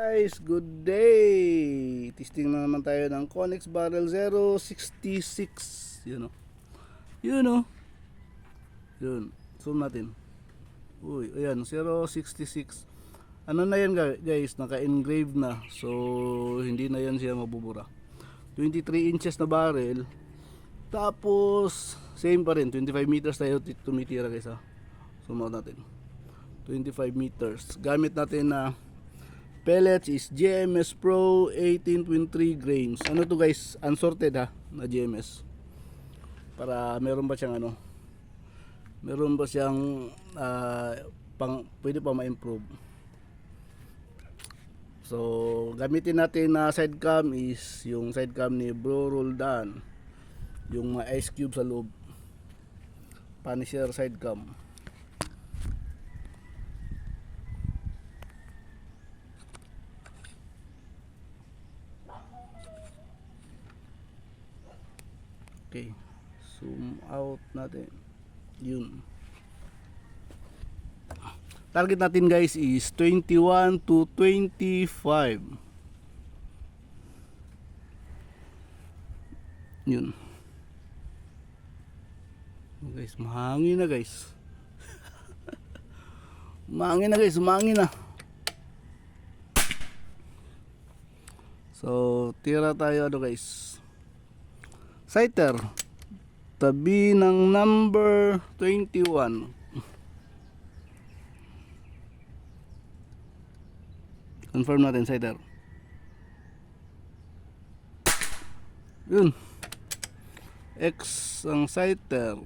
Guys, good day! Testing na naman tayo ng Connex Barrel 066. Yun o. Yun o. Yun. Zoom natin. Uy, ayan, 066. Ano na yan guys, naka-engrave na. So, hindi na yan siya mabubura. 23 inches na barrel. Tapos, same pa rin. 25 meters tayo tumitira guys ha. Zoom out natin. 25 meters. Gamit natin na pellets is GMS Pro 18.3 grains. Ano to guys? Unsorted ha, na GMS. Para meron ba siyang ano? Meron ba siyang pwede pa ma-improve. So, gamitin natin na side cam is yung side cam ni Bro Roldan. Yung mga ice cube sa loob. Punisher side cam. Okay, zoom out natin. Yun. Target natin guys is 21 to 25. Yun. Guys, mahangin na guys. Mahangin na guys, mahangin na. So, tira tayo ano guys. Sighter, tabi ng number 21. Confirm natin sighter. Yun. X ang sighter.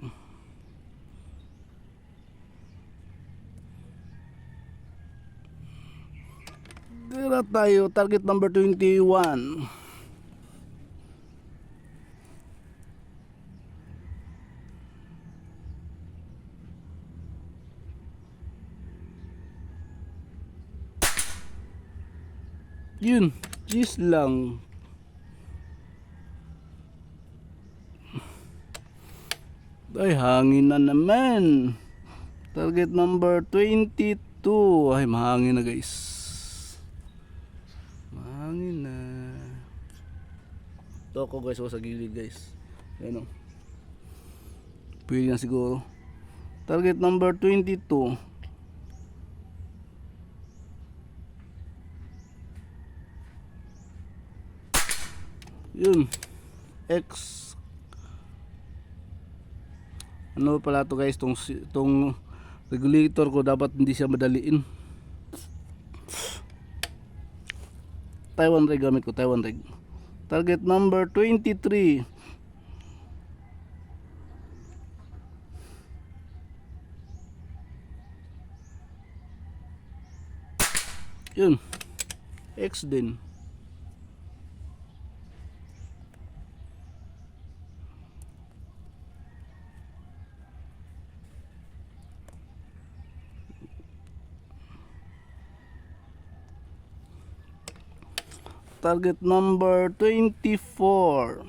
Tira tayo, target number 21. Yun, cheese lang. Ay, hangin na naman. Target number 22. Ay, mahangin na guys. Mahangin na. Ito ako guys, sa gilid guys. Ayan o. Pwede na siguro. Target number 22. Yun, X. Ano pala to guys, tong regulator ko dapat hindi siya madaliin. Taiwan rig gamit ko, Taiwan rig. Target number 23. Yun, X din. Target number 24.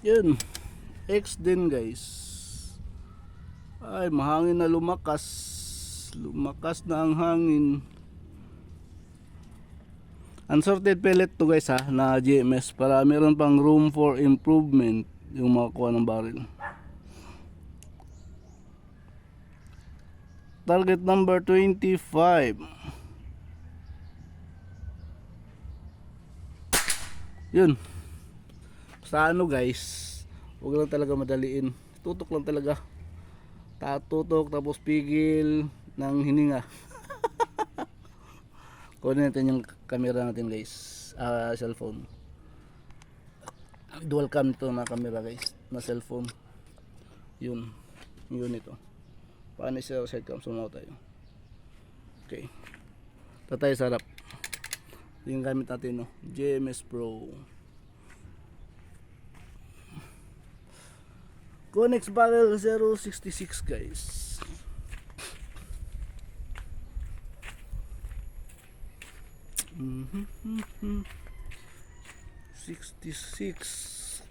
Yun, X din guys. Ay, mahangin na lumakas. Lumakas na ang hangin. Unsorted pellet to guys ha, na GMS, para meron pang room for improvement yung makakuha ng barrel. Target number 25. Yun. Sa ano guys, huwag lang talaga madaliin. Tutok lang talaga. Tutok tapos pigil ng hininga. Kunin natin yung camera natin guys, cellphone. Dual cam ito na camera guys, na cellphone. Yun, yun ito. Paano siya side cam, sumaw tayo. Okay, tatay sa harap. Yung gamit natin no, GMS Pro Connex Barrel 066 guys. 66.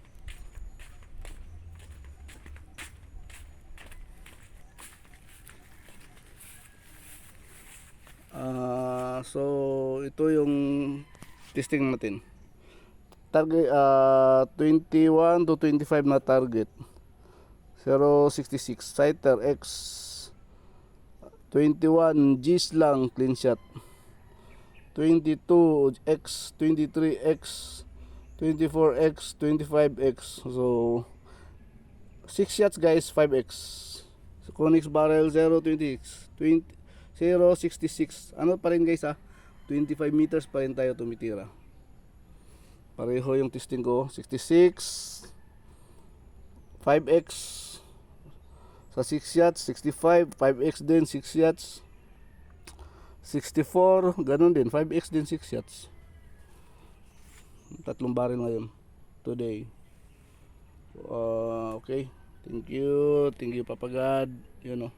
So ito yung testing natin. Target 21 to 25 na target. 066 Sighter X 21 G's lang clean shot. 22X, 23X, 24X, 25X. So 6 shots guys, 5X. So, Conix barrel 026 20 066. Ano pa rin guys 25 meters pa rin tayo tumitira. Pareho yung testing ko. 66 5X sa 6 shots, 65 5X din 6 shots, 64 ganun din 5X din 6 shots. Tatlong barrel ngayon today. Okay, thank you Papa God, you know.